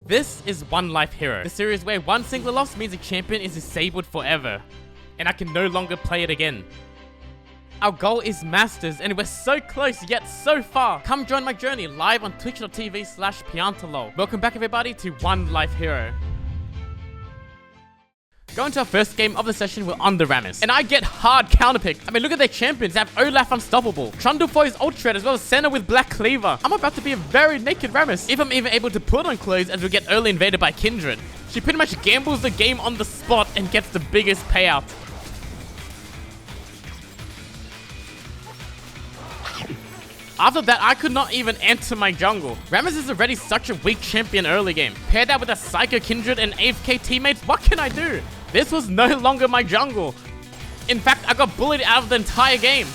This is OneLifeHero, the series where one single loss means a champion is disabled forever, and I can no longer play it again. Our goal is Masters, and we're so close yet so far. Come join my journey live on twitch.tv/PiantaLol. Welcome back everybody to OneLifeHero. Going to our first game of the session, we're on the Rammus. And I get hard counterpicked. I mean, look at their champions. They have Olaf Unstoppable, Trundle for his ult shred, as well as Senna with Black Cleaver. I'm about to be a very naked Rammus, if I'm even able to put on clothes, as we get early invaded by Kindred. She pretty much gambles the game on the spot and gets the biggest payout. After that, I could not even enter my jungle. Rammus is already such a weak champion early game. Pair that with a Psycho Kindred and AFK teammates, what can I do? This was no longer my jungle. In fact, I got bullied out of the entire game.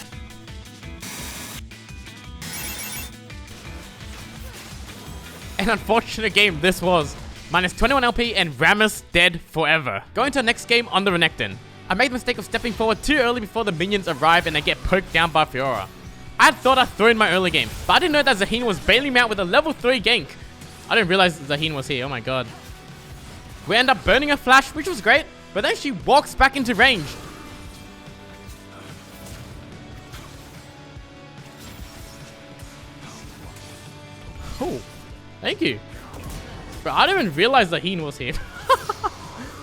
An unfortunate game this was. Minus 21 LP and Rammus dead forever. Going to our next game on the Renekton. I made the mistake of stepping forward too early before the minions arrive and they get poked down by Fiora. I had thought I'd throw in my early game, but I didn't know that Zaheen was bailing me out with a level 3 gank. I didn't realize Zaheen was here, oh my god. We end up burning a flash, which was great, but then she walks back into range. Oh, thank you. Bro, I didn't even realize Zaheen was here.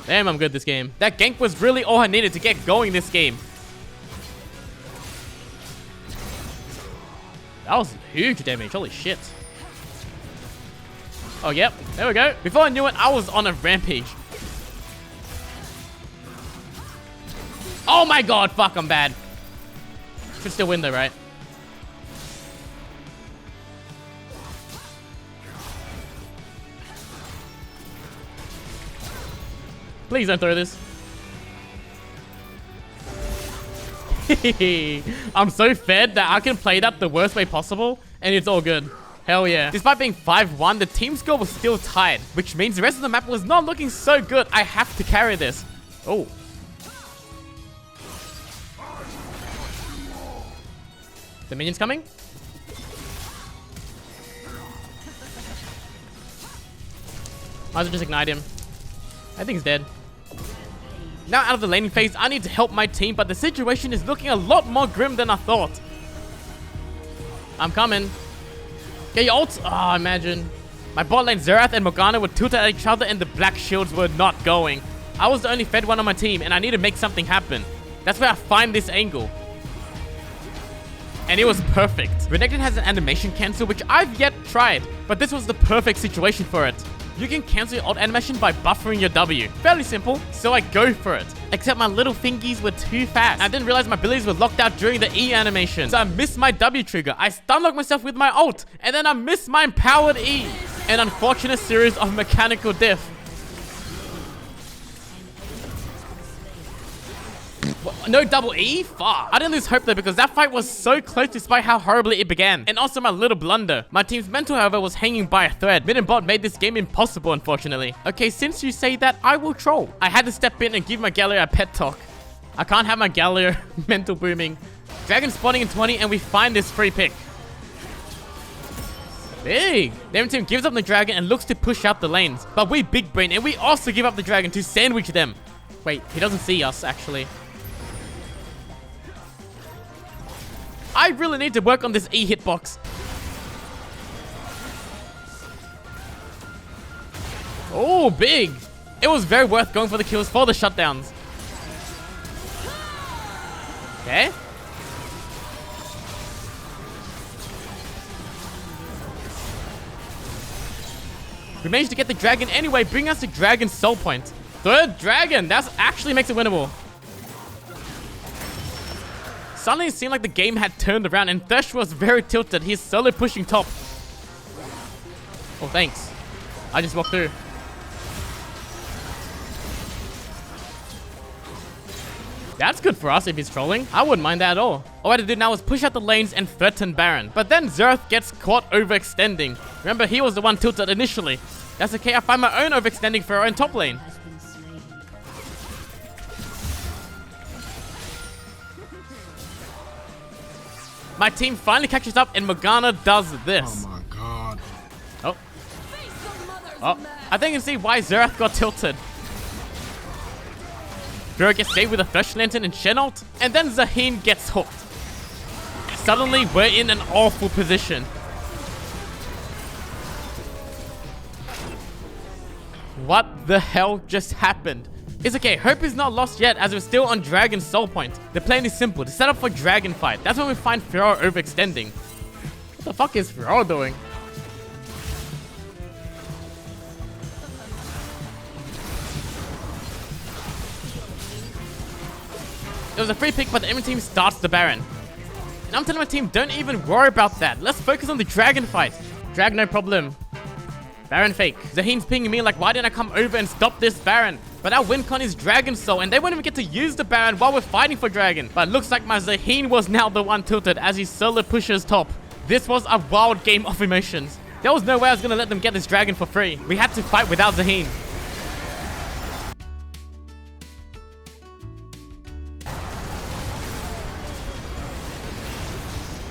Damn, I'm good this game. That gank was really all I needed to get going this game. That was huge damage, holy shit. Oh, yep, there we go. Before I knew it, I was on a rampage. Oh my god, fuck, I'm bad. Should still win though, right? Please don't throw this. I'm so fed that I can play that the worst way possible, and it's all good. Hell yeah. Despite being 5-1, the team score was still tied, which means the rest of the map was not looking so good. I have to carry this. Oh. The minions coming? Might as well just ignite him. I think he's dead. Now out of the laning phase, I need to help my team, but the situation is looking a lot more grim than I thought. I'm coming. Get your ult. Oh, imagine. My bot lane Xerath and Morgana were tilted at each other and the black shields were not going. I was the only fed one on my team and I need to make something happen. That's where I find this angle. And it was perfect. Renekton has an animation cancel, which I've yet tried, but this was the perfect situation for it. You can cancel your ult animation by buffering your W. Fairly simple, so I go for it. Except my little fingies were too fast. I didn't realize my abilities were locked out during the E animation. So I missed my W trigger. I stun-locked myself with my ult, and then I missed my empowered E. An unfortunate series of mechanical death. What? No double E? Fuck. I didn't lose hope though because that fight was so close despite how horribly it began. And also my little blunder. My team's mental, however, was hanging by a thread. Mid and bot made this game impossible, unfortunately. Okay, since you say that, I will troll. I had to step in and give my Galio a pet talk. I can't have my Galio mental booming. Dragon spawning in 20 and we find this free pick. Big. Their team gives up the dragon and looks to push out the lanes. But we big brain and we also give up the dragon to sandwich them. Wait, he doesn't see us actually. I really need to work on this E hitbox. Oh, big. It was very worth going for the kills for the shutdowns. Okay. We managed to get the dragon anyway, bring us the dragon soul point. Third dragon. That actually makes it winnable. Suddenly it seemed like the game had turned around and Thresh was very tilted. He's solo pushing top. Oh, thanks. I just walked through. That's good for us if he's trolling. I wouldn't mind that at all. All I had to do now was push out the lanes and threaten Baron. But then Xerath gets caught overextending. Remember, he was the one tilted initially. That's okay, I find my own overextending for our own top lane. My team finally catches up and Morgana does this. Oh my god. Oh. Oh, I think you can see why Xerath got tilted. Pharaoh gets saved with a Flash Lantern and Shen ult, and then Zaheen gets hooked. Suddenly, we're in an awful position. What the hell just happened? It's okay, hope is not lost yet as we're still on Dragon's Soul Point. The plan is simple, to set up for Dragon Fight. That's when we find Pharaoh overextending. What the fuck is Pharaoh doing? It was a free pick, but the enemy team starts the Baron. And I'm telling my team, don't even worry about that. Let's focus on the Dragon Fight. Drag, no problem. Baron fake. Zaheen's pinging me like, why didn't I come over and stop this Baron? But our win con is Dragon Soul, and they won't even get to use the Baron while we're fighting for Dragon. But it looks like my Zaheen was now the one tilted as he solo pushes top. This was a wild game of emotions. There was no way I was going to let them get this Dragon for free. We had to fight without Zaheen.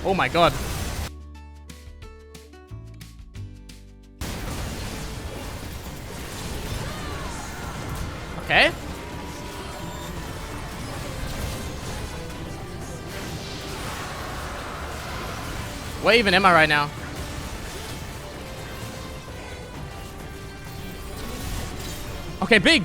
Oh my god. Okay. Where even am I right now? Okay, big.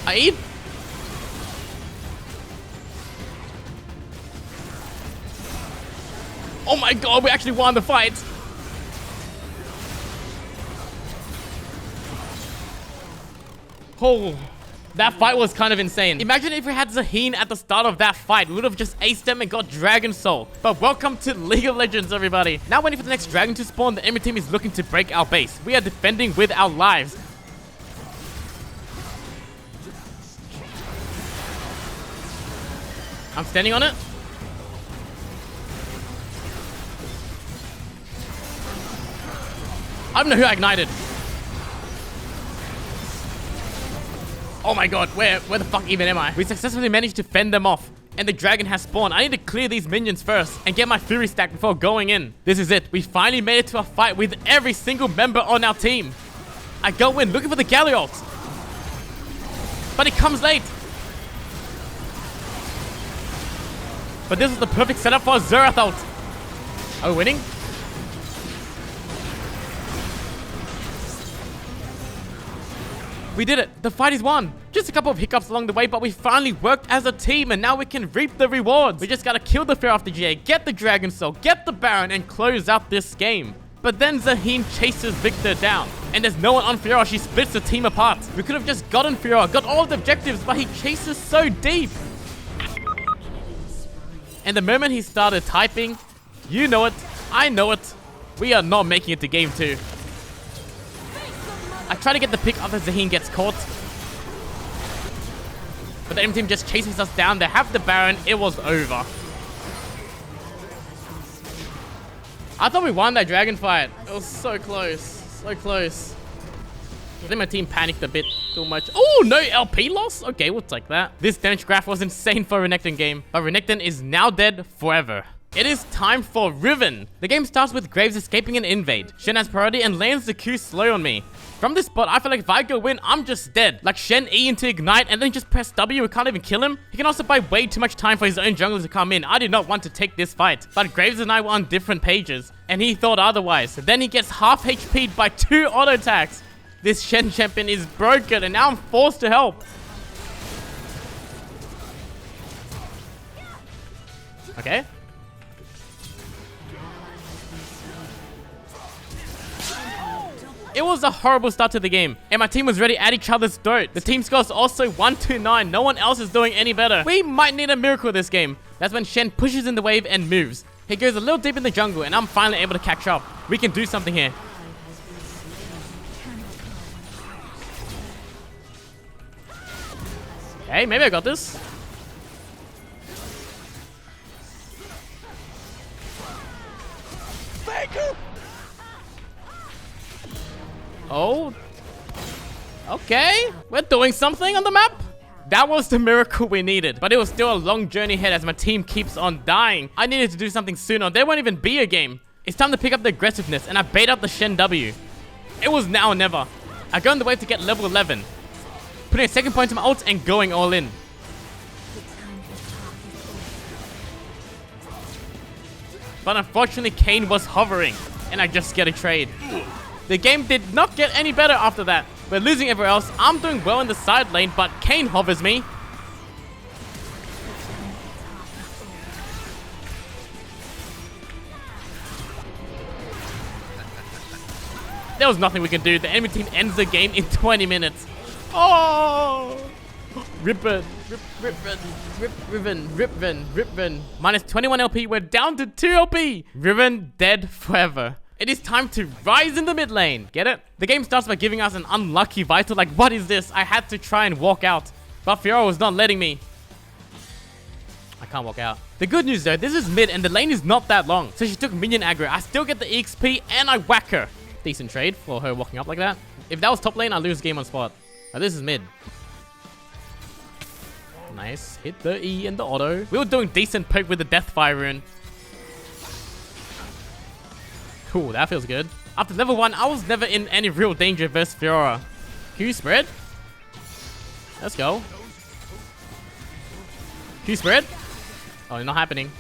I eat. Oh my god, we actually won the fight. Oh, that fight was kind of insane. Imagine if we had Zaheen at the start of that fight. We would have just aced them and got Dragon Soul. But welcome to League of Legends, everybody. Now waiting for the next dragon to spawn, the enemy team is looking to break our base. We are defending with our lives. I'm standing on it. I don't know who I ignited. Oh my god, where the fuck even am I? We successfully managed to fend them off, and the dragon has spawned. I need to clear these minions first and get my fury stack before going in. This is it. We finally made it to a fight with every single member on our team. I go in looking for the Galley ult, but it comes late. But this is the perfect setup for a Xerath ult. Are we winning? We did it. The fight is won. Just a couple of hiccups along the way, but we finally worked as a team, and now we can reap the rewards. We just gotta kill the Pharaoh after GA, get the Dragon Soul, get the Baron, and close out this game. But then Zaheen chases Victor down, and there's no one on Fiora. She splits the team apart. We could have just gotten Fiora, got all of the objectives, but he chases so deep. And the moment he started typing, you know it, I know it, we are not making it to game 2. I try to get the pick after Zaheen gets caught, but the enemy team just chases us down. They have the Baron. It was over. I thought we won that dragon fight. It was so close. So close. I think my team panicked a bit too much. Oh, no LP loss? Okay, we'll take that. This damage graph was insane for a Renekton game, but Renekton is now dead forever. It is time for Riven. The game starts with Graves escaping an invade. Shen has priority and lands the Q slow on me. From this spot, I feel like if I go in, I'm just dead. Like Shen E into ignite and then just press W, we can't even kill him. He can also buy way too much time for his own junglers to come in. I did not want to take this fight. But Graves and I were on different pages, and he thought otherwise. Then he gets half HP'd by 2 auto attacks. This Shen champion is broken, and now I'm forced to help. Okay. It was a horrible start to the game, and my team was ready at each other's throat. The team score is also 1-9. No one else is doing any better. We might need a miracle this game. That's when Shen pushes in the wave and moves. He goes a little deep in the jungle, and I'm finally able to catch up. We can do something here. Okay, maybe I got this. Oh. Okay. We're doing something on the map. That was the miracle we needed, but it was still a long journey ahead as my team keeps on dying. I needed to do something sooner. There won't even be a game. It's time to pick up the aggressiveness, and I bait out the Shen W. It was now or never. I go on the wave to get level 11. Putting a second point to my ult and going all in. But unfortunately, Kayn was hovering, and I just get a trade. The game did not get any better after that. We're losing everywhere else. I'm doing well in the side lane, but Kayn hovers me. There was nothing we can do. The enemy team ends the game in 20 minutes. Oh! Riven. Minus 21 LP. We're down to 2 LP. Riven dead forever. It is time to rise in the mid lane. Get it? The game starts by giving us an unlucky vital. Like, what is this? I had to try and walk out, but Fiora was not letting me. I can't walk out. The good news though, this is mid and the lane is not that long. So she took minion aggro. I still get the EXP and I whack her. Decent trade for her walking up like that. If that was top lane, I lose game on spot. Now this is mid. Nice. Hit the E and the auto. We were doing decent poke with the Deathfire rune. Cool, that feels good. After level 1, I was never in any real danger versus Fiora. Q spread. Let's go. Q spread. Oh, not happening.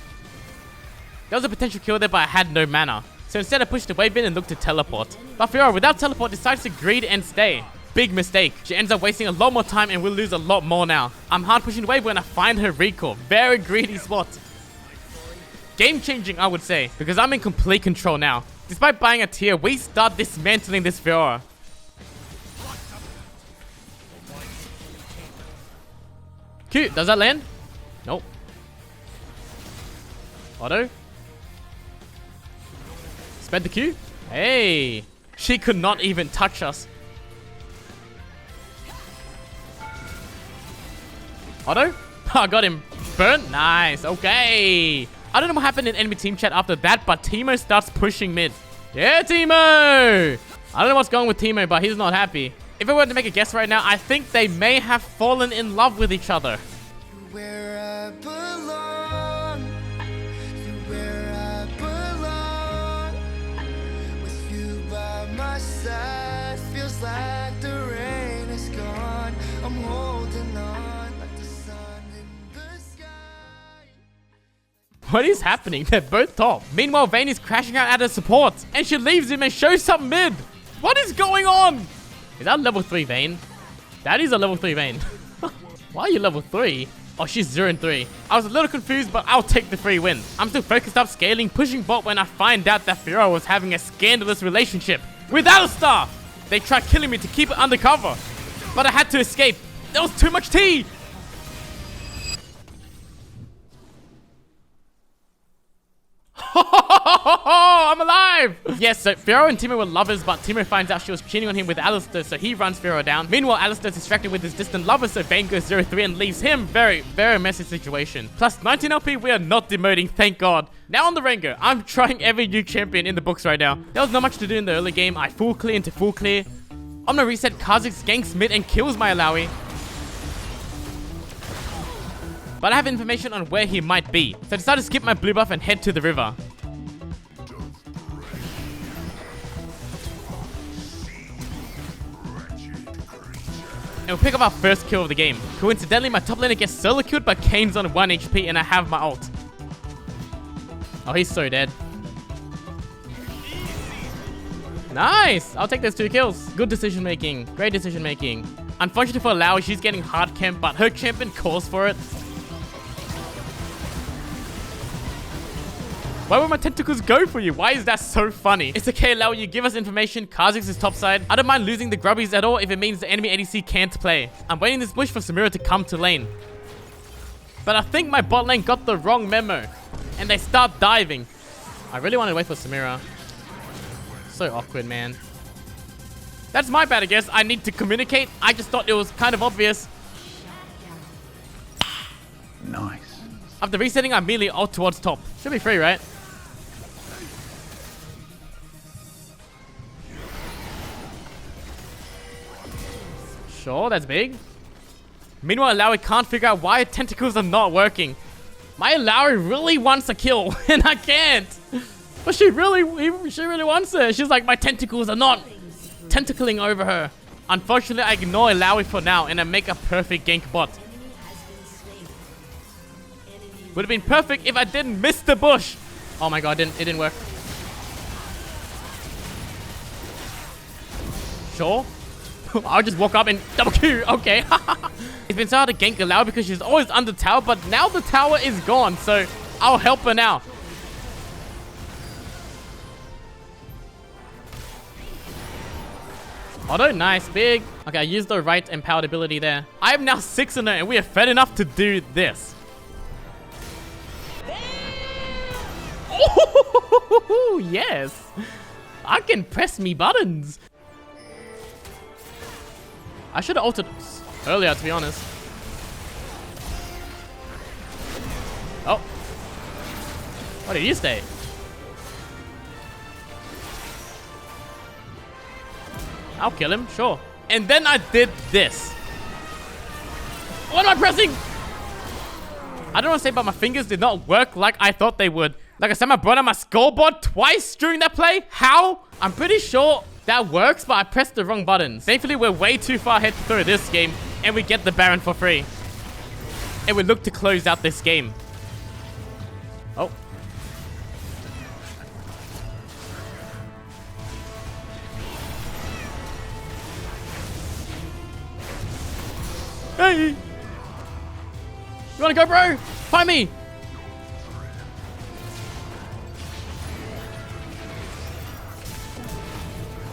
There was a potential kill there, but I had no mana. So instead I pushed the wave in and looked to teleport. But Fiora, without teleport, decides to greed and stay. Big mistake. She ends up wasting a lot more time and we'll lose a lot more now. I'm hard pushing the wave when I find her recall. Very greedy spot. Game changing, I would say, because I'm in complete control now. Despite buying a tier, we start dismantling this Fiora. Q, does that land? Nope. Auto. Spread the Q. Hey, she could not even touch us. Auto. I got him. Burnt. Nice. Okay. I don't know what happened in enemy team chat after that, but Teemo starts pushing mid. Yeah, Teemo! I don't know what's going with Teemo, but he's not happy. If I were to make a guess right now, I think they may have fallen in love with each other. Where I belong, where I belong, with you by my side, feels like the rain is gone. I'm holding on like the sun in the sky. What is happening? They're both top. Meanwhile, Vayne is crashing out at her support, and she leaves him and shows up mid. What is going on? Is that level 3 Vayne? That is a level 3 Vayne. Why are you level 3? Oh, she's 0 and 3. I was a little confused, but I'll take the free win. I'm still focused up scaling, pushing bot when I find out that Fiora was having a scandalous relationship with Alistar. They tried killing me to keep it undercover, but I had to escape. There was too much tea. I'm alive! Yes, so Fiora and Teemo were lovers, but Teemo finds out she was cheating on him with Alistar, so he runs Fiora down. Meanwhile, Alistar's distracted with his distant lover, so Vayne goes 0-3 and leaves him. Very, very messy situation. Plus 19 LP, we are not demoting, thank God. Now on the Rengar, I'm trying every new champion in the books right now. There was not much to do in the early game. I full clear into full clear. I'm gonna reset Kha'Zix ganks mid and kills my Alawi. But I have information on where he might be, so I decided to skip my blue buff and head to the river. And we'll pick up our first kill of the game. Coincidentally, my top laner gets solo killed, but Kayn's on 1 HP and I have my ult. Oh, he's so dead. Nice! I'll take those 2 kills. Good decision making. Great decision making. Unfortunately for Alawi, she's getting hard camped, but her champion calls for it. Why would my tentacles go for you? Why is that so funny? It's okay, Lau, you give us information. Kha'Zix is topside. I don't mind losing the grubbies at all if it means the enemy ADC can't play. I'm waiting this bush for Samira to come to lane. But I think my bot lane got the wrong memo. And they start diving. I really wanted to wait for Samira. So awkward, man. That's my bad, I guess. I need to communicate. I just thought it was kind of obvious. Nice. After resetting, I immediately ult towards top. Should be free, right? Sure, that's big. Meanwhile, Illaoi can't figure out why her tentacles are not working. My Illaoi really wants a kill, and I can't. But she really wants it. She's like, my tentacles are not tentacling over her. Unfortunately, I ignore Illaoi for now, and I make a perfect gank bot. Would have been perfect if I didn't miss the bush. Oh my god, it didn't work. Sure. I'll just walk up and double Q. Okay. It's been so hard to gank Illaoi because she's always under tower, but now the tower is gone, so I'll help her now. Auto, nice, big. Okay, I used the right empowered ability there. I am now 6-0 and we are fed enough to do this. Oh, yes. I can press me buttons. I should have altered earlier, to be honest. Oh. What did you say? I'll kill him, sure. And then I did this. What am I pressing? I don't want to say, but my fingers did not work like I thought they would. Like I said, I brought out my scoreboard twice during that play. How? I'm pretty sure that works, but I pressed the wrong buttons. Thankfully, we're way too far ahead through this game, and we get the Baron for free. And we look to close out this game. Oh. Hey! You wanna go, bro? Find me!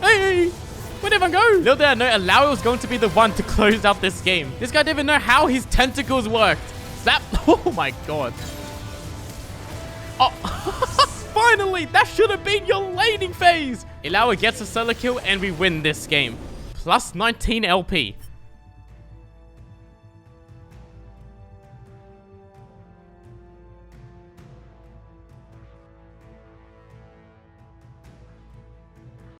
Hey! Where'd everyone go? Little did I know, Illaoi was going to be the one to close out this game. This guy didn't even know how his tentacles worked. Slap! Oh my god. Oh! Finally! That should have been your laning phase! Illaoi gets a solo kill and we win this game. Plus 19 LP.